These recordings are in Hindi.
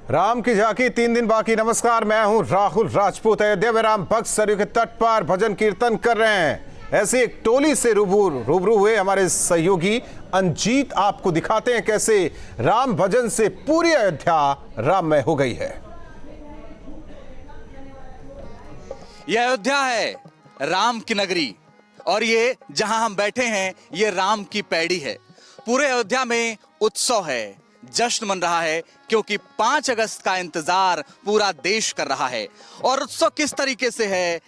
राम की झांकी 3 दिन बाकी। नमस्कार, मैं हूं राहुल राजपूत। अयोध्या में राम भक्त सरयू के तट पर भजन कीर्तन कर रहे हैं। ऐसी एक टोली से रूबरू हुए हमारे सहयोगी अंजीत। आपको दिखाते हैं कैसे राम भजन से पूरी अयोध्या राममय हो गई है। यह अयोध्या है, राम की नगरी, और ये जहां हम बैठे हैं ये राम की पैड़ी है। पूरे अयोध्या में उत्सव है, जश्न मन रहा है, क्योंकि 5 अगस्त का इंतजार पूरा देश कर रहा है। और उत्सव किस तरीके से है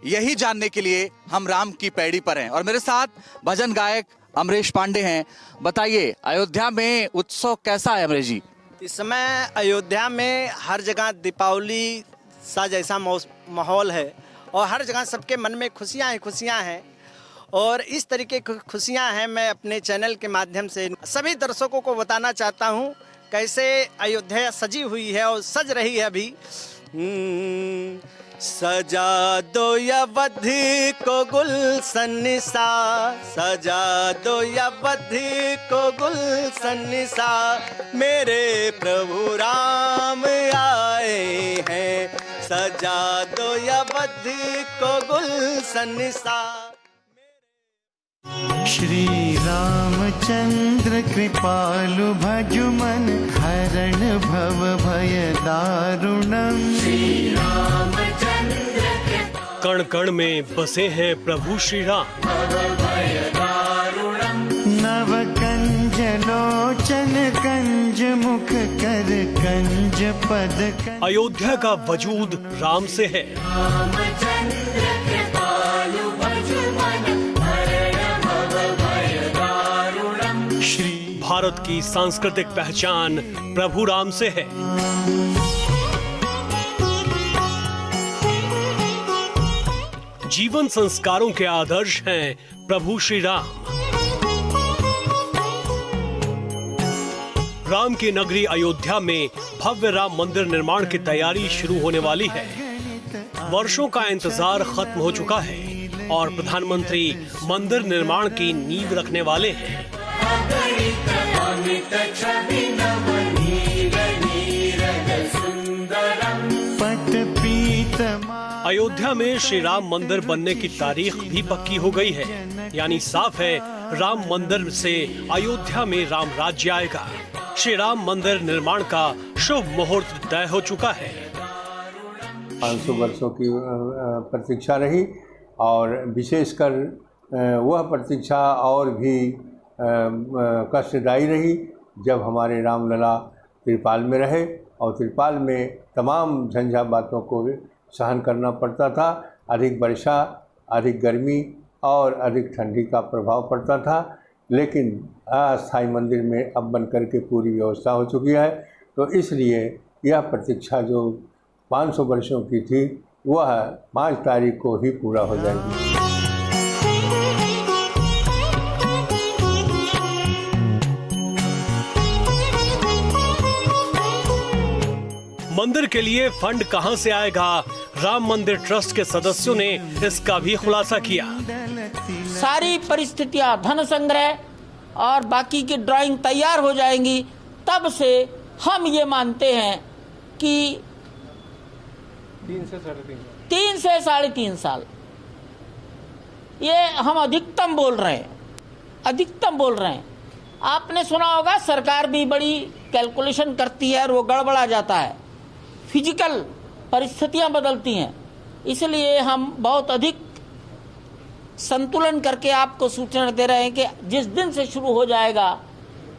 यही जानने के लिए हम राम की पैड़ी पर हैं और मेरे साथ भजन गायक अमरेश पांडे हैं। बताइए, अयोध्या में उत्सव कैसा है अमरेश जी? इस समय अयोध्या में हर जगह दीपावली सा जैसा माहौल है और हर जगह सबके मन में खुशियां हैं और इस तरीके की खुशियां हैं। मैं अपने चैनल के माध्यम से सभी दर्शकों को बताना चाहता हूं कैसे अयोध्या सजी हुई है और सज रही है अभी। सजा दो अवधि को गुलशन सा, सजा दो अवधि को गुलशन सा, मेरे प्रभु राम आए हैं। सजा दो अवधि को गुलशन सा। श्री रामचंद्र कृपालु भजुमन हरण भव भय दारुणम। श्री कण कण में बसे हैं प्रभु श्री राम। नव कंज लोचन कंज मुख कर कंज पद। अयोध्या का वजूद राम से है। भारत की सांस्कृतिक पहचान प्रभु राम से है। जीवन संस्कारों के आदर्श हैं प्रभु श्री राम। राम की नगरी अयोध्या में भव्य राम मंदिर निर्माण की तैयारी शुरू होने वाली है। वर्षों का इंतजार खत्म हो चुका है और प्रधानमंत्री मंदिर निर्माण की नींव रखने वाले हैं। अयोध्या में श्री राम मंदिर बनने की तारीख भी पक्की हो गई है, यानी साफ है राम मंदिर से अयोध्या में राम राज्य आएगा। श्री राम मंदिर निर्माण का शुभ मुहूर्त तय हो चुका है। 500 वर्षों की प्रतीक्षा रही और विशेषकर वह प्रतीक्षा और भी कष्टदायी रही जब हमारे रामलला त्रिपाल में रहे और त्रिपाल में तमाम झंझा बातों को सहन करना पड़ता था। अधिक वर्षा, अधिक गर्मी और अधिक ठंडी का प्रभाव पड़ता था, लेकिन अस्थायी मंदिर में अब बनकर के पूरी व्यवस्था हो चुकी है। तो इसलिए यह प्रतीक्षा जो 500 वर्षों की थी वह 5 तारीख को ही पूरा हो जाएगी। मंदिर के लिए फंड कहां से आएगा? राम मंदिर ट्रस्ट के सदस्यों ने इसका भी खुलासा किया। सारी परिस्थितियां, धन संग्रह और बाकी की ड्राइंग तैयार हो जाएंगी, तब से हम ये मानते हैं कि 3 से साढ़े 3 साल, ये हम अधिकतम बोल रहे हैं। आपने सुना होगा सरकार भी बड़ी कैलकुलेशन करती है और वो गड़बड़ा जाता है, फिजिकल परिस्थितियां बदलती हैं। इसलिए हम बहुत अधिक संतुलन करके आपको सूचना दे रहे हैं कि जिस दिन से शुरू हो जाएगा,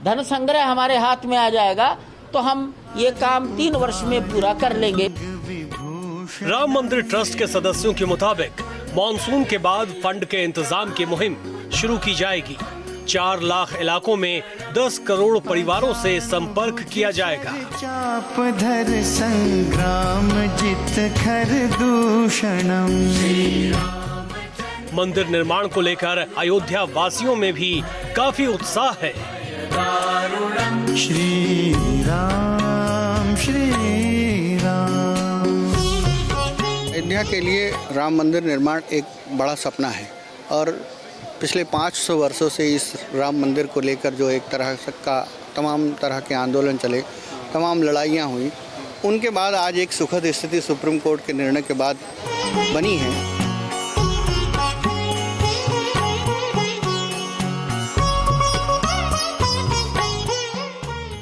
धन संग्रह हमारे हाथ में आ जाएगा, तो हम ये काम 3 वर्ष में पूरा कर लेंगे। राम मंदिर ट्रस्ट के सदस्यों के मुताबिक मॉनसून के बाद फंड के इंतजाम की मुहिम शुरू की जाएगी। 4 लाख इलाकों में 10 करोड़ परिवारों से संपर्क किया जाएगा। चापधर संग्राम जित खर दूषणम। मंदिर निर्माण को लेकर अयोध्या वासियों में भी काफी उत्साह है। श्री राम श्री राम। अयोध्या के लिए राम मंदिर निर्माण एक बड़ा सपना है और पिछले 500 वर्षों से इस राम मंदिर को लेकर जो एक तरह का तमाम तरह के आंदोलन चले, तमाम लड़ाइयाँ हुई उनके बाद आज एक सुखद स्थिति सुप्रीम कोर्ट के निर्णय के बाद बनी है।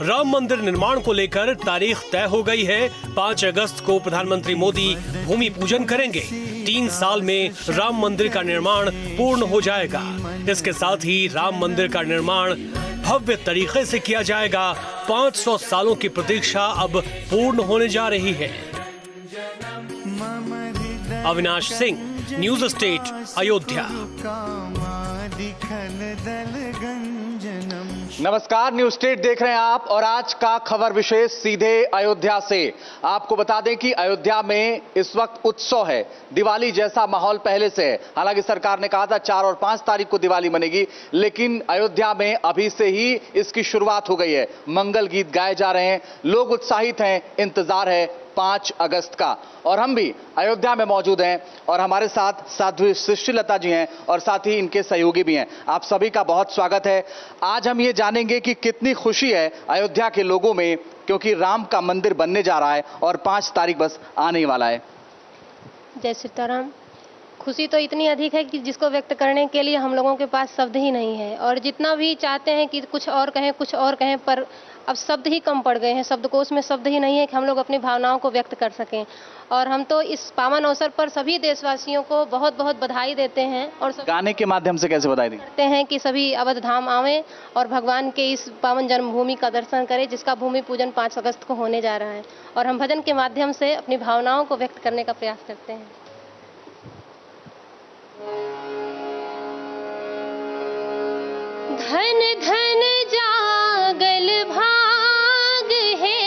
राम मंदिर निर्माण को लेकर तारीख तय हो गई है। 5 अगस्त को प्रधानमंत्री मोदी भूमि पूजन करेंगे। 3 साल में राम मंदिर का निर्माण पूर्ण हो जाएगा। इसके साथ ही राम मंदिर का निर्माण भव्य तरीके से किया जाएगा। 500 सालों की प्रतीक्षा अब पूर्ण होने जा रही है। Avinash Singh, news state, Ayodhya. नमस्कार, न्यूज स्टेट देख रहे हैं आप और आज का खबर विशेष सीधे अयोध्या से। आपको बता दें कि अयोध्या में इस वक्त उत्सव है, दिवाली जैसा माहौल पहले से है। हालांकि सरकार ने कहा था 4 और 5 तारीख को दिवाली मनेगी, लेकिन अयोध्या में अभी से ही इसकी शुरुआत हो गई है। मंगल गीत गाए जा रहे हैं, लोग उत्साहित हैं, इंतजार है 5 अगस्त का। और हम भी अयोध्या में मौजूद हैं और हमारे साथ साध्वी सृष्टिलता जी हैं और साथ ही इनके सहयोगी भी हैं। आप सभी का बहुत स्वागत है। आज हम ये जानेंगे कि कितनी खुशी है अयोध्या के लोगों में, क्योंकि राम का मंदिर बनने जा रहा है और 5 तारीख बस आने वाला है। जय सीताराम। खुशी तो इतनी अधिक है कि जिसको व्यक्त करने के लिए हम लोगों के पास शब्द ही नहीं है, और जितना भी चाहते हैं कि कुछ और कहें, पर अब शब्द ही कम पड़ गए हैं। शब्दकोश में शब्द ही नहीं है कि हम लोग अपनी भावनाओं को व्यक्त कर सकें। और हम तो इस पावन अवसर पर सभी देशवासियों को बहुत बहुत बधाई देते हैं। और गाने के माध्यम से कैसे बधाई देते हैं कि सभी अवध धाम आवें और भगवान के इस पावन जन्मभूमि का दर्शन करें, जिसका भूमि पूजन 5 अगस्त को होने जा रहा है। और हम भजन के माध्यम से अपनी भावनाओं को व्यक्त करने का प्रयास करते हैं। धन धन जागल भाग है,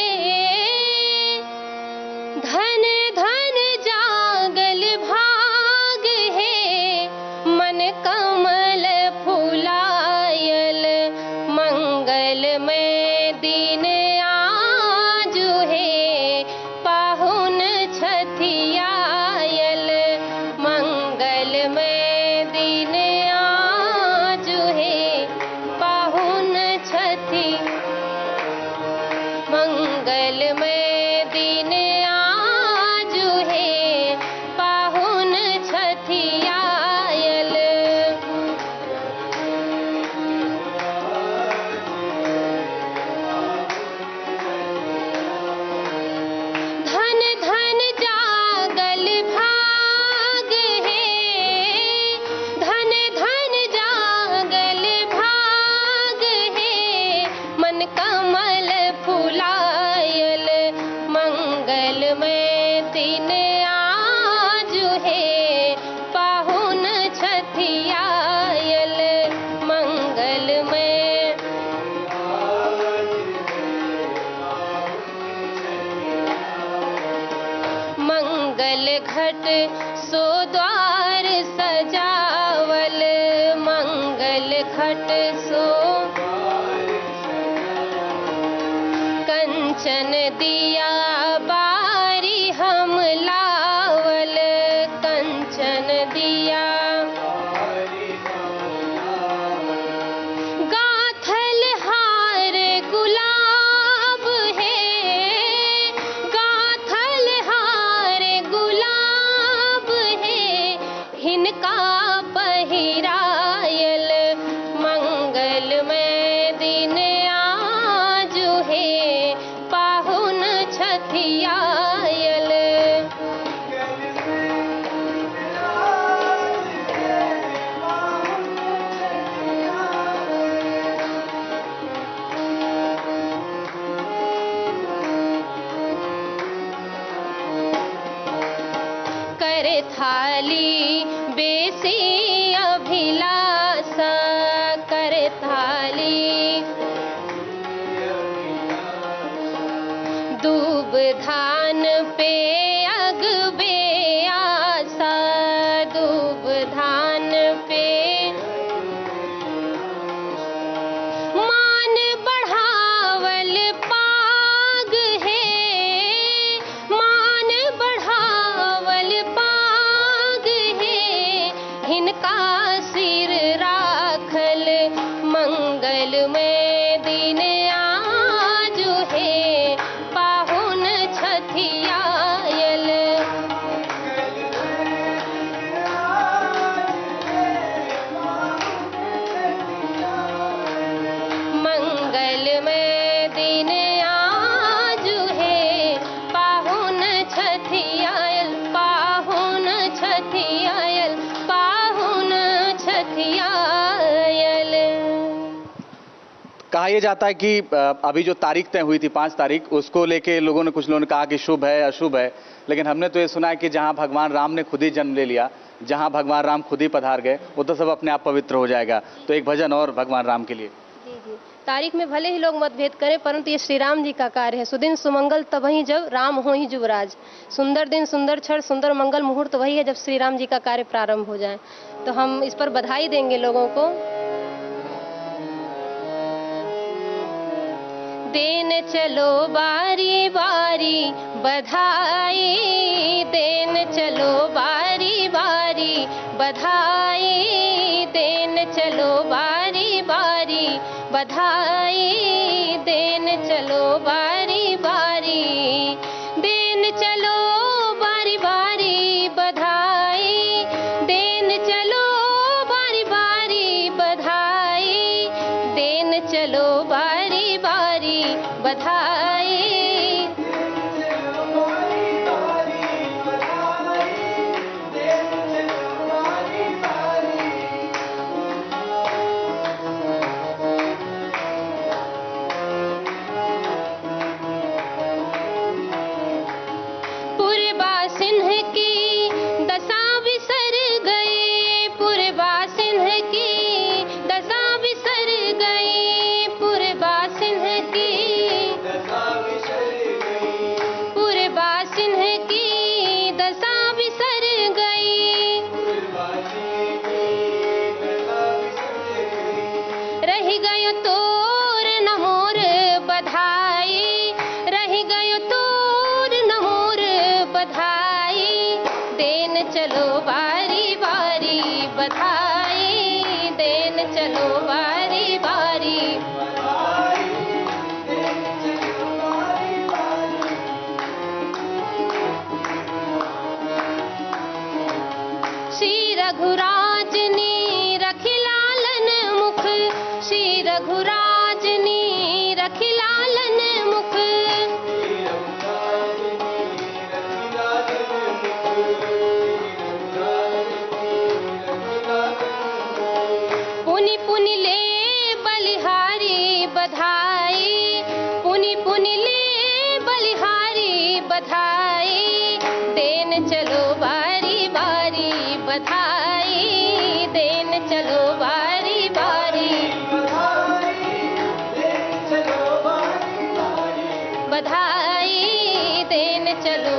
धन धन जागल भाग है, मन कमल फुलायल, मंगल में दिन आज है, पाहुन छठियायल, मंगल में दिन आज है, पाहुन छठी, मंगल में दिन आज है, पाहुन छठियायल। धन धन जागल भाग है, धन धन जागल भाग है, मन कमल फुलायल, मंगल में दिन आज है, पाहुन छठियायल, मंगल में। मंगल घट सो द्वार सजावल, मंगल घट सो कंचन दिया बारी हम लावल, कंचन दिया गाथल हार गुलाब है, गाथल हार गुलाब है, हिनका पहिरायल, मंगल में दिन आज है, पाहुन छठियायल। कर थाली बेसी अभिलाषा, कर थाली दूब धान पे अगबे आशा, दूब धान पे मान बढ़ावल पाग है, मान बढ़ावल पाग है, हिनका सिर राखल, मंगल में दिन आज है, पाहुन छठ कहा यह जाता है कि अभी जो तारीख तय हुई थी 5 तारीख, उसको लेके लोगों ने, कुछ लोगों ने कहा कि शुभ है अशुभ है, लेकिन हमने तो ये सुना है कि जहां भगवान राम ने खुद ही जन्म ले लिया, जहां भगवान राम खुद ही पधार गए, वो तो सब अपने आप पवित्र हो जाएगा। तो एक भजन और भगवान राम के लिए। जी जी, तारीख में भले ही लोग मतभेद करें, परंतु ये श्री राम जी का कार्य है। सुदिन सुमंगल तबहि जब राम हो ही जुवराज। सुंदर दिन सुंदर क्षण सुंदर मंगल मुहूर्त वही है जब श्री राम जी का कार्य प्रारंभ हो जाए। तो हम इस पर बधाई देंगे लोगों को। देन चलो बारी बारी बधाई, देन चलो बारी बारी बधाई, देन चलो बारी बारी बधाई, देन चलो बारी बारी, देन चलो बारी बारी बधाई, देन चलो बारी बारी बधाई, देन चलो बारी बारी बधाई। पुरबा सिंह की दशा बिसर गई, पुरबा सिंह की दशा बिसर गई, पुरबा सिंह की पुरबा सिंह की दशा बिसर गई, रह गयो तोर न मोर बधाई, रह गयो तोर न मोर बधाई, देन चलो बारी बारी बधाई, देन चलो बारी बारी। श्री रघुराज ने रखी लालन मुख, श्री रघुराज ने रखी लालन मुख, पुनि पुनि ले बलिहारी बधाई, पुनि पुनि ले बलिहारी बधाई, देन चलो बारी बारी बधाई, देन चलो बारी बारी बधाई, देन चलो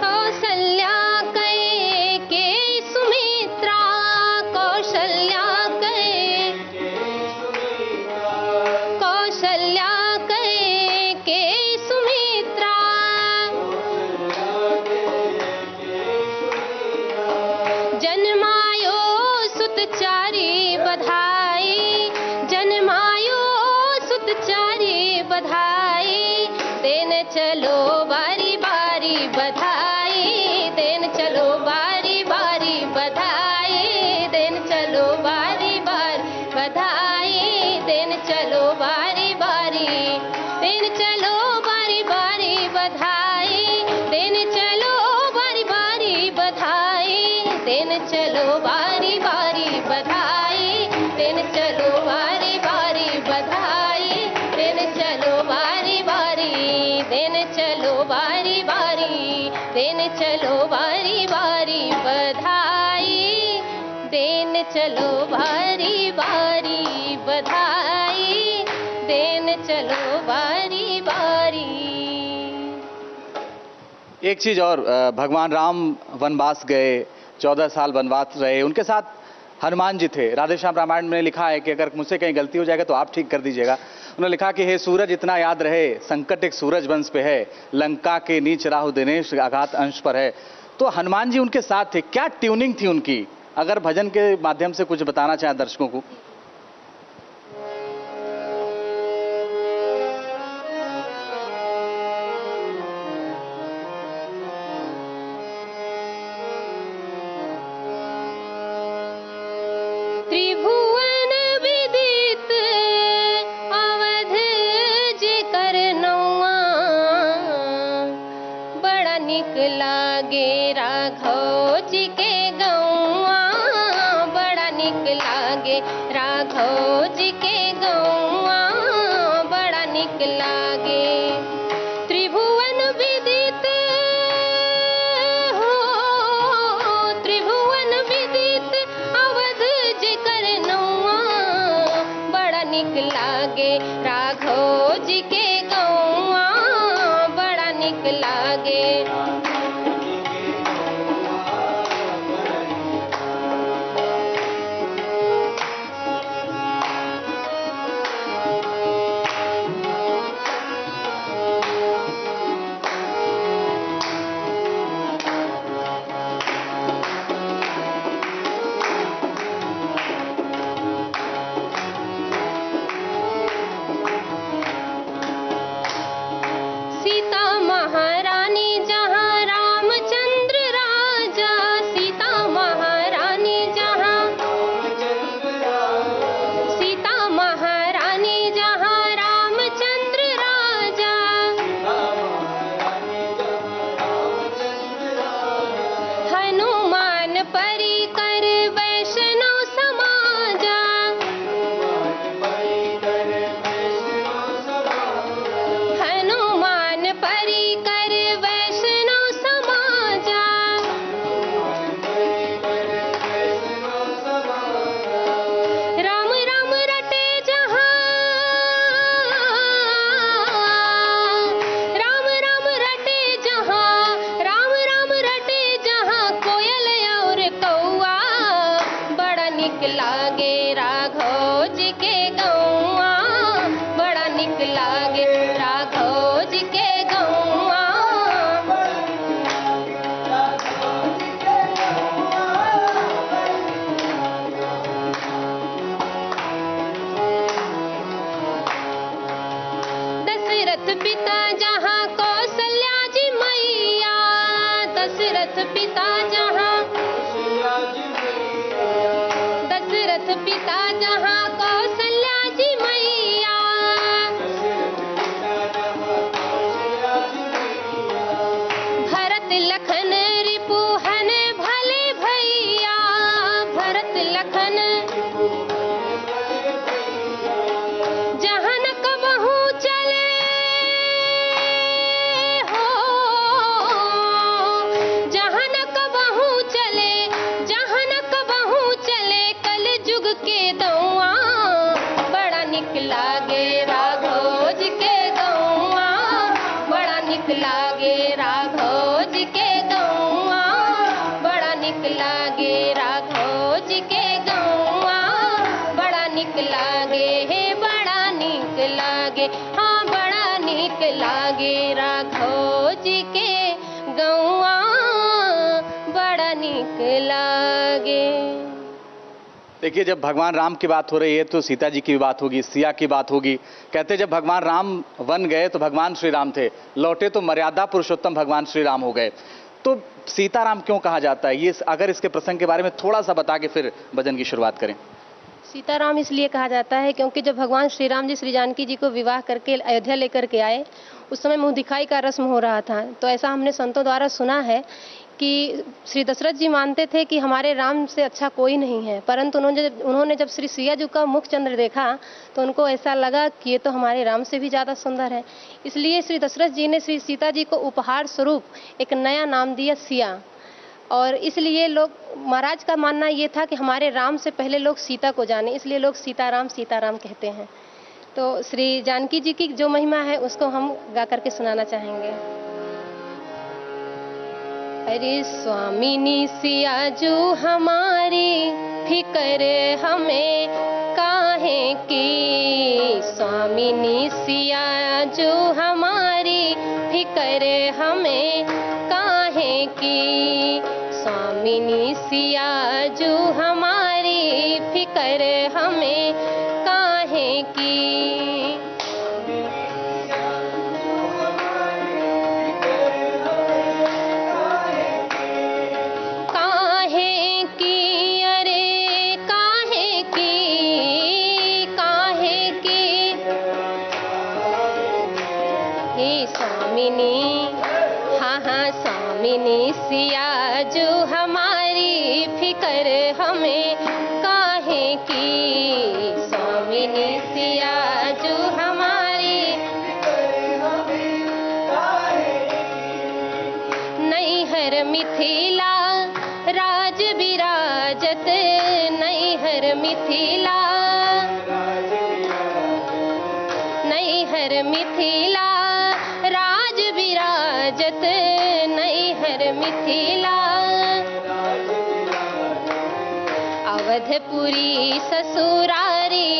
कौशल्या कहे के सुमित्रा, कौशल्या कहे कौशल्या कहे के सुमित्रा, जन्मायो सुतचारी बधाई, जन्मायो सुतचारी बधाई, देन चलो बारी बारी बधाई, देन चलो बारी बारी बधाई, देन चलो बारी बारी बधाई, देन चलो बारी बारी, देन चलो बारी बारी बधाई, देन चलो बारी बारी बधाई, देन चलो बारी बारी बधाई, देन चलो बारी बारी बधाई, देन चलो बारी बारी, देन चलो बारी बारी, देन चलो बारी बारी बधाई, देन चलो बारी बारी बधाई, देन चलो बारी बारी। एक चीज और, भगवान राम वनवास गए, 14 साल वनवास रहे, उनके साथ हनुमान जी थे। राधेश्याम रामायण में लिखा है कि अगर मुझसे कहीं गलती हो जाएगा तो आप ठीक कर दीजिएगा। उन्होंने लिखा कि हे सूरज इतना याद रहे, संकट एक सूरज वंश पे है, लंका के नीच राहु दिनेश आघात अंश पर है। तो हनुमान जी उनके साथ थे, क्या ट्यूनिंग थी उनकी? अगर भजन के माध्यम से कुछ बताना चाहें दर्शकों को। त्रिभुवन विदित अवध जे कर नौआ, बड़ा निक लागे राघव जी के गौआ, बड़ा निक लागे राघव जी के गौआ, बड़ा निक लागे। त्रिभुवन विदित हो, त्रिभुवन विदित अवध जी कर नौआ, बड़ा निक लागे राघव जी के गौआ, बड़ा निक लागे। सीता महारानी जहाँ रामचंद्र राजा, सीता महारानी जहाँ, सीता महारानी जहाँ रामचंद्र राजा, हनुमान परिकर वैष्णव समाजा, हनुमान परिकर वैष्णव समाजा, राम राम रटे जहाँ, राम राम रटे जहाँ, राम राम रटे जहाँ कोयल और कौआ, बड़ा निक लागे राघव जी के गौआ, बड़ा निक लागे राघव जी के गौआ। दशरथ पिता जहाँ कौशल्या जी मैया, दशरथ पिता जहाँ, दशरथ पिता जहाँ कौशल्या जी मैया, भरत लखन रिपुहन भले भैया, भरत लखन जहाँ न कबहू चले हो, जहाँ न कबहू चले, जहाँ न कबहू चले कल जुग के दौआ, बड़ा निक लागे राघव जी के गौआ, बड़ा निक लागे राघव जी के गौआ, बड़ा निक लागे राघव जी के गौआ, बड़ा निक लागे हे, बड़ा निक लागे, हाँ बड़ा निक लागे राघव जी के गौआ, बड़ा निक लागे। देखिए, जब भगवान राम की बात हो रही है तो सीता जी की भी बात होगी, सिया की बात होगी। कहते जब भगवान राम वन गए तो भगवान श्री राम थे, लौटे तो मर्यादा पुरुषोत्तम भगवान श्री राम हो गए। तो सीताराम क्यों कहा जाता है, ये अगर इसके प्रसंग के बारे में थोड़ा सा बता के फिर भजन की शुरुआत करें। सीताराम इसलिए कहा जाता है क्योंकि जब भगवान श्री राम जी श्री जानकी जी को विवाह करके अयोध्या लेकर के आए, उस समय मुंह दिखाई का रस्म हो रहा था। तो ऐसा हमने संतों द्वारा सुना है कि श्री दशरथ जी मानते थे कि हमारे राम से अच्छा कोई नहीं है, परंतु उन्होंने जब श्री सिया जी का मुख चंद्र देखा तो उनको ऐसा लगा कि ये तो हमारे राम से भी ज़्यादा सुंदर है। इसलिए श्री दशरथ जी ने श्री सीता जी को उपहार स्वरूप एक नया नाम दिया, सिया। और इसलिए लोग, महाराज का मानना ये था कि हमारे राम से पहले लोग सीता को जाने, इसलिए लोग सीताराम सीताराम कहते हैं। तो श्री जानकी जी की जो महिमा है उसको हम गा करके सुनाना चाहेंगे। अरे स्वामिनी सिया जो हमारी फिकर हमें काहे की, स्वामिनी सिया जो हमारी फिकर हमें काहे की, स्वामिनी सिया जो हमारी फिकर हमें काहे की। काहे की, अरे काहे की, काहे की, हे स्वामिनी, हाँ हाँ स्वामिनी जो हमारी फिकर हमें काहे की, स्वामिनी सिया जो हमारी नैहर मिथिला राज विराजत, नैहर मिथिला, नैहर मिथिला राज विराजत, नैहर मिथिला, अवधपुरी ससुरारी,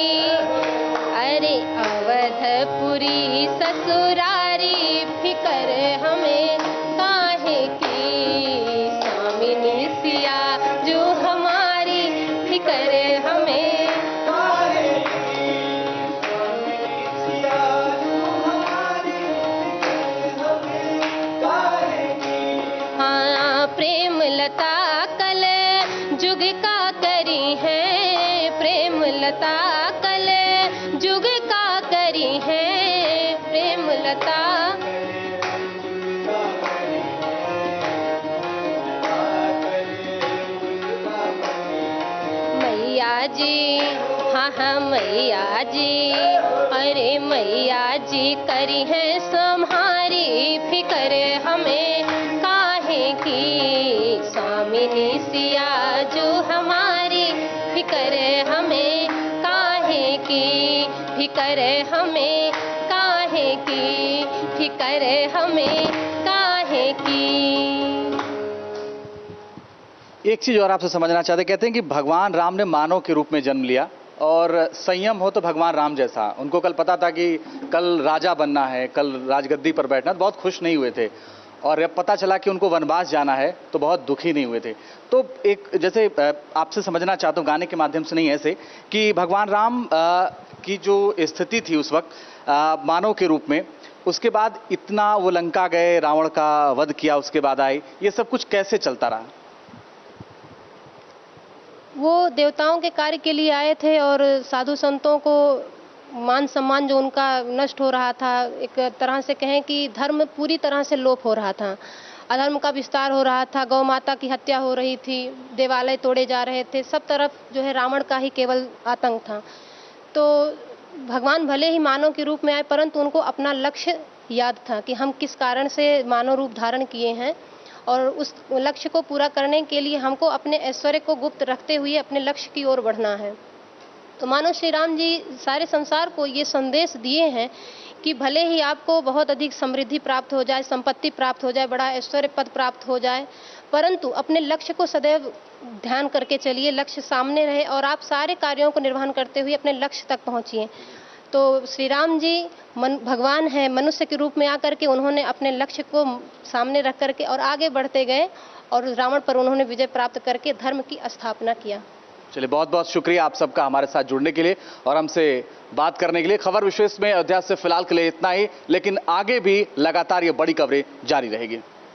अरे अवधपुरी ससुरारी फिकर हमें काहे की, स्वामिनी सिया जो हमारी फिकर हमें प्रेम लता कल जुग का करी है, प्रेम लता कल जुग का करी है, प्रेम लता मैया जी, हाँ हाँ मैया जी, अरे मैया जी करी है सम्हारी फिकर हमें काहे की, स्वामिनी सिया जो हमारी फिकर हमें काहे की, फिकर हमें काहे की, फिकर हमें काहे की। एक चीज और आपसे समझना चाहते, कहते हैं कि भगवान राम ने मानव के रूप में जन्म लिया और संयम हो तो भगवान राम जैसा। उनको कल पता था कि कल राजा बनना है, कल राजगद्दी पर बैठना, बहुत खुश नहीं हुए थे। और जब पता चला कि उनको वनवास जाना है तो बहुत दुखी नहीं हुए थे। तो एक जैसे आपसे समझना चाहता हूँ गाने के माध्यम से, नहीं ऐसे, कि भगवान राम की जो स्थिति थी उस वक्त मानव के रूप में, उसके बाद इतना वो लंका गए, रावण का वध किया, उसके बाद आए, ये सब कुछ कैसे चलता रहा? वो देवताओं के कार्य के लिए आए थे और साधु संतों को मान सम्मान जो उनका नष्ट हो रहा था, एक तरह से कहें कि धर्म पूरी तरह से लोप हो रहा था, अधर्म का विस्तार हो रहा था, गौ माता की हत्या हो रही थी, देवालय तोड़े जा रहे थे, सब तरफ जो है रावण का ही केवल आतंक था। तो भगवान भले ही मानव के रूप में आए, परंतु उनको अपना लक्ष्य याद था कि हम किस कारण से मानव रूप धारण किए हैं, और उस लक्ष्य को पूरा करने के लिए हमको अपने ऐश्वर्य को गुप्त रखते हुए अपने लक्ष्य की ओर बढ़ना है। तो मानो श्री राम जी सारे संसार को ये संदेश दिए हैं कि भले ही आपको बहुत अधिक समृद्धि प्राप्त हो जाए, संपत्ति प्राप्त हो जाए, बड़ा ऐश्वर्य पद प्राप्त हो जाए, परंतु अपने लक्ष्य को सदैव ध्यान करके चलिए, लक्ष्य सामने रहे और आप सारे कार्यों को निर्वहन करते हुए अपने लक्ष्य तक पहुँचिए। तो श्री राम जी भगवान है, मनुष्य के रूप में आकर के उन्होंने अपने लक्ष्य को सामने रख करके और आगे बढ़ते गए और रावण पर उन्होंने विजय प्राप्त करके धर्म की स्थापना किया। चलिए, बहुत बहुत शुक्रिया आप सबका हमारे साथ जुड़ने के लिए और हमसे बात करने के लिए। खबर विशेष में अयोध्या से फिलहाल के लिए इतना ही, लेकिन आगे भी लगातार ये बड़ी खबरें जारी रहेगी।